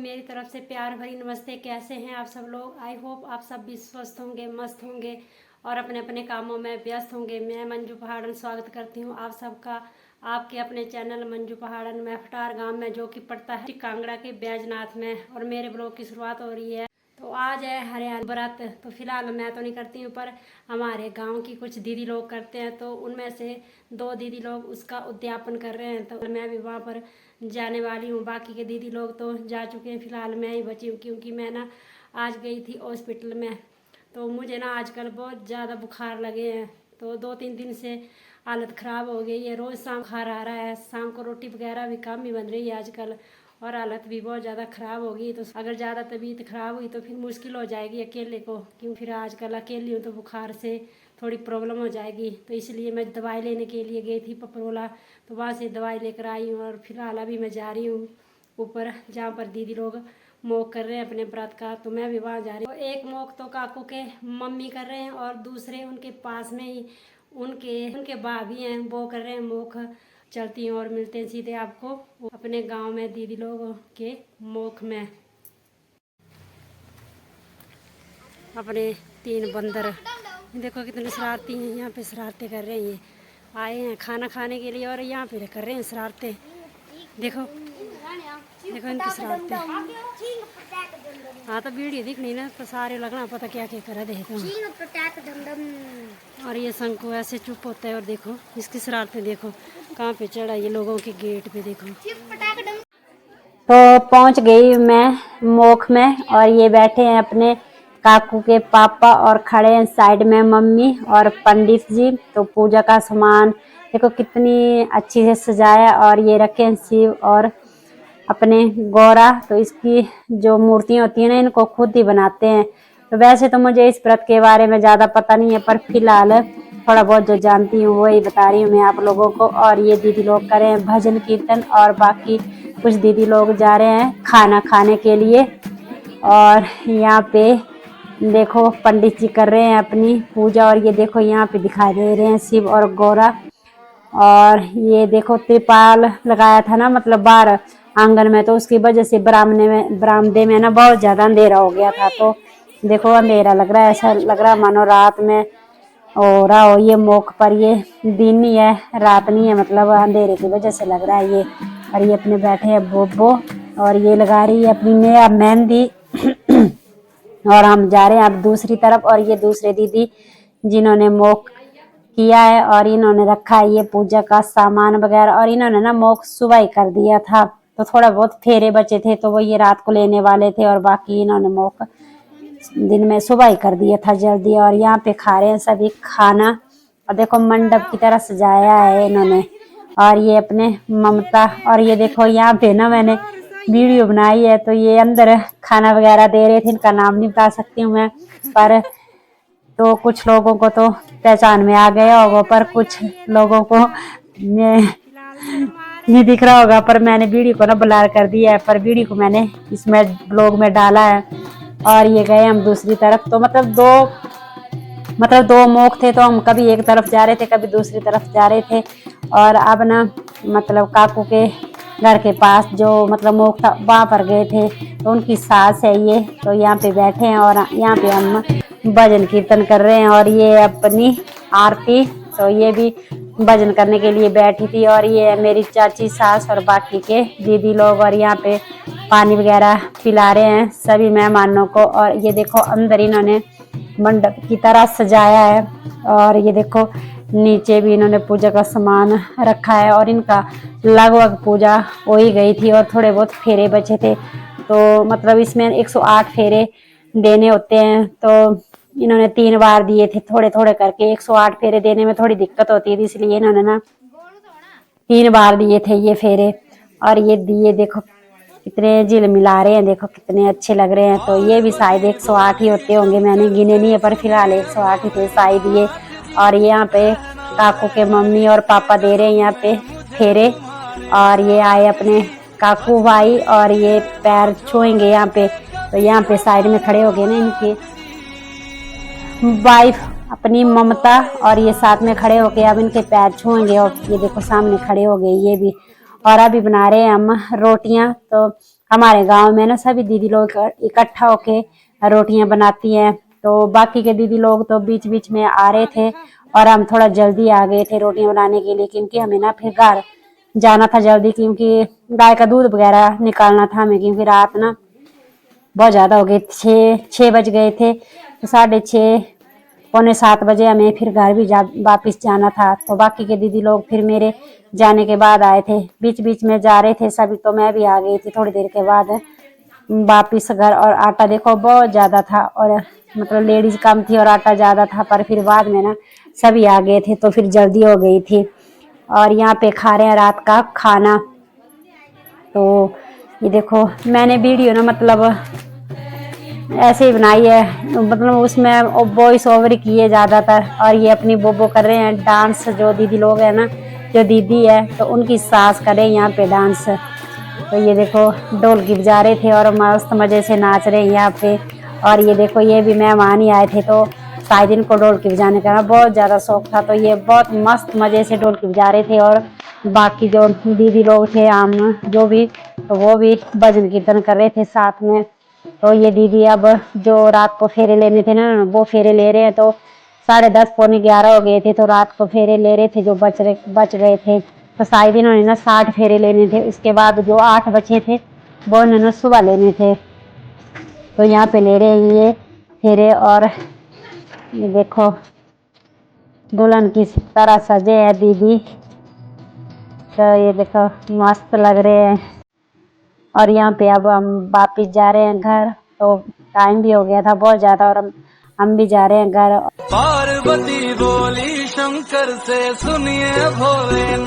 मेरी तरफ से प्यार भरी नमस्ते। कैसे हैं आप सब लोग? आई होप आप सब भी स्वस्थ होंगे, मस्त होंगे और अपने अपने कामों में व्यस्त होंगे। मैं मंजू पहाड़न स्वागत करती हूं आप सबका आपके अपने चैनल मंजू पहाड़न में फटार गांव में, जो कि पड़ता है कांगड़ा के बैजनाथ में। और मेरे ब्लॉग की शुरुआत हो रही है। तो आज है हरियाणा व्रत। तो फिलहाल मैं तो नहीं करती हूँ, पर हमारे गांव की कुछ दीदी लोग करते हैं। तो उनमें से 2 दीदी लोग उसका उद्यापन कर रहे हैं, तो मैं भी वहाँ पर जाने वाली हूँ। बाकी के दीदी लोग तो जा चुके हैं, फिलहाल मैं ही बची हूँ, क्योंकि मैं ना आज गई थी हॉस्पिटल में। तो मुझे ना आजकल बहुत ज़्यादा बुखार लगे हैं, तो 2-3 दिन से हालत ख़राब हो गई है। रोज़ शाम बुखार आ रहा है, शाम को रोटी वगैरह भी कम ही बन रही है आजकल, और हालत भी बहुत ज़्यादा ख़राब हो गई। तो अगर ज़्यादा तबीयत ख़राब हुई तो फिर मुश्किल हो जाएगी अकेले को, क्यों फिर आजकल अकेली हूँ तो बुखार से थोड़ी प्रॉब्लम हो जाएगी। तो इसलिए मैं दवाई लेने के लिए गई थी पपरोला, तो वहाँ से दवाई लेकर आई हूँ। और फिलहाल अभी मैं जा रही हूँ ऊपर, जहाँ पर दीदी लोग मोक कर रहे हैं अपने व्रत का, तो मैं भी वहाँ जा रही हूँ। एक मोक तो काकू के मम्मी कर रहे हैं, और दूसरे उनके पास में ही उनके भाभी हैं, वो कर रहे हैं मोक। चलती हूँ और मिलते हैं सीधे आपको अपने गांव में दीदी लोगों के मोक में। अपने 3 बंदर देखो कितने शरारती हैं, यहाँ पे शरारतें कर रहे हैं। ये आए हैं खाना खाने के लिए और यहाँ पे कर रहे हैं शरारतें। देखो देखो इनकी शरारतें। हाँ तो वीडियो दिख नहीं ना, तो सारे लगना पता क्या क्या कर रहे थे। और ये शंकु ऐसे चुप होता है, और देखो इसकी शरारतें देखो कहाँ पे चढ़ा, ये लोगों के गेट पे देखो। तो पहुंच गई मैं मोख में, और ये बैठे हैं अपने काकू के पापा, और खड़े हैं साइड में मम्मी और पंडित जी। तो पूजा का सामान देखो कितनी अच्छी से सजाया, और ये रखे हैं शिव और अपने गौरा। तो इसकी जो मूर्तियां होती है ना, इनको खुद ही बनाते हैं। तो वैसे तो मुझे इस व्रत के बारे में ज़्यादा पता नहीं है, पर फिलहाल थोड़ा बहुत जो जानती हूँ वही बता रही हूँ मैं आप लोगों को। और ये दीदी लोग कर रहे हैं भजन कीर्तन, और बाकी कुछ दीदी लोग जा रहे हैं खाना खाने के लिए। और यहाँ पे देखो पंडित जी कर रहे हैं अपनी पूजा, और ये देखो यहाँ पे दिखाई दे रहे हैं शिव और गौरा। और ये देखो त्रिपाल लगाया था ना, मतलब बाहर आंगन में, तो उसकी वजह से बरामदे में ना बहुत ज्यादा अंधेरा हो गया था। तो देखो अंधेरा लग रहा है, ऐसा लग रहा है मानो रात में हो रहा हो ये मोक, पर ये दिन ही है, रात नहीं है, मतलब अंधेरे की वजह से लग रहा है ये। और ये अपने बैठे हैं बोबो, और ये लगा रही है अपनी नया मेहंदी। और हम जा रहे हैं अब दूसरी तरफ, और ये दूसरे दीदी जिन्होंने मोक किया है, और इन्होंने रखा है ये पूजा का सामान वगैरह। और इन्होंने ना मोक सुबह ही कर दिया था, तो थोड़ा बहुत फेरे बचे थे, तो वो ये रात को लेने वाले थे, और बाकी इन्होंने मोक दिन में सुबह ही कर दिया था जल्दी। और यहाँ पे खा रहे हैं सभी खाना, और देखो मंडप की तरह सजाया है इन्होंने। और ये अपने ममता, और ये देखो यहाँ पे ना मैंने वीडियो बनाई है, तो ये अंदर खाना वगैरह दे रहे थे, इनका नाम नहीं बता सकती हूँ मैं, पर तो कुछ लोगों को तो पहचान में आ गया होगा, पर कुछ लोगों को नहीं दिख रहा होगा। पर मैंने वीडियो को ना ब्लर कर दिया है, पर वीडियो को मैंने इसमें ब्लॉग में डाला है। और ये गए हम दूसरी तरफ, तो मतलब दो मोक थे, तो हम कभी एक तरफ जा रहे थे, कभी दूसरी तरफ जा रहे थे। और अब ना मतलब काकू के घर के पास जो मतलब मोक था वहाँ पर गए थे, तो उनकी सास है ये, तो यहाँ पे बैठे हैं, और यहाँ पे हम भजन कीर्तन कर रहे हैं। और ये अपनी आरती, तो ये भी भजन करने के लिए बैठी थी। और ये मेरी चाची सास और बाकी के दीदी लोग, और यहाँ पे पानी वगैरह पिला रहे हैं सभी मेहमानों को। और ये देखो अंदर इन्होंने मंडप की तरह सजाया है, और ये देखो नीचे भी इन्होंने पूजा का सामान रखा है। और इनका लगभग पूजा हो ही गई थी, और थोड़े बहुत फेरे बचे थे। तो मतलब इसमें 108 फेरे देने होते हैं, तो इन्होंने 3 बार दिए थे थोड़े थोड़े करके। 108 फेरे देने में थोड़ी दिक्कत होती थी, इसलिए इन्होंने ना 3 बार दिए थे ये फेरे। और ये दिए देखो कितने झिलमिला रहे हैं, देखो कितने अच्छे लग रहे हैं। तो ये भी शायद 108 ही होते होंगे, मैंने गिने नहीं है, पर फिलहाल 108 ही थे शायद ये। और यहाँ पे काकू के मम्मी और पापा दे रहे हैं यहाँ पे फेरे, और ये आए अपने काकू भाई, और ये पैर छुएंगे यहाँ पे। तो यहाँ पे साइड में खड़े हो गए ना इनके वाइफ अपनी ममता, और ये साथ में खड़े हो गए, अब इनके पैर छुएंगे। और ये देखो सामने खड़े हो गए ये भी। और अभी बना रहे हैं हम रोटियां, तो हमारे गांव में ना सभी दीदी लोग इकट्ठा होके रोटियां बनाती हैं। तो बाकी के दीदी लोग तो बीच बीच में आ रहे थे और हम थोड़ा जल्दी आ गए थे रोटियां बनाने के लिए, क्योंकि हमें ना फिर घर जाना था जल्दी, क्योंकि गाय का दूध वगैरह निकालना था हमें, क्योंकि रात ना बहुत ज्यादा हो गई, 6 बज गए थे। तो 6:30 पौने 7 बजे हमें फिर घर भी वापिस जाना था। तो बाकी के दीदी लोग फिर मेरे जाने के बाद आए थे, बीच बीच में जा रहे थे सभी, तो मैं भी आ गई थी थोड़ी देर के बाद वापिस घर। और आटा देखो बहुत ज्यादा था, और मतलब लेडीज कम थी और आटा ज्यादा था, पर फिर बाद में ना सभी आ गए थे तो फिर जल्दी हो गई थी। और यहाँ पे खा रहे हैं रात का खाना। तो ये देखो मैंने वीडियो ना मतलब ऐसे ही बनाई है, मतलब उसमें वॉइस ओवर किए ज्यादातर। और ये अपनी बोबो कर रहे हैं डांस, जो दीदी लोग हैं ना, जो दीदी है तो उनकी सास करे यहाँ पे डांस। तो ये देखो ढोलकी बजा रहे थे और मस्त मजे से नाच रहे हैं यहाँ पे। और ये देखो ये भी मेहमान ही आए थे, तो शायद इनको ढोलकी बजाने का ना बहुत ज्यादा शौक था, तो ये बहुत मस्त मजे से ढोलकी बजा रहे थे। और बाकी जो दीदी लोग थे आम जो भी, तो वो भी भजन कीर्तन कर रहे थे साथ में। तो ये दीदी अब जो रात को फेरे लेने थे ना, वो फेरे ले रहे हैं। तो 10:30 पौने 11 हो गए थे, तो रात को फेरे ले रहे थे जो बच रहे थे। तो शायद इन्होंने ना 60 फेरे लेने थे, इसके बाद जो 8 बचे थे वो इन्होंने सुबह लेने थे। तो यहाँ पे ले रहे हैं ये फेरे। और ये देखो दुल्हन की तरह सजे है दीदी, तो ये देखो मस्त लग रहे हैं। और यहाँ पे अब हम वापिस जा रहे हैं घर, तो टाइम भी हो गया था बहुत ज्यादा, और हम भी जा रहे हैं घर। पार्वती बोली शंकर से सुनिए भोलेनाथ।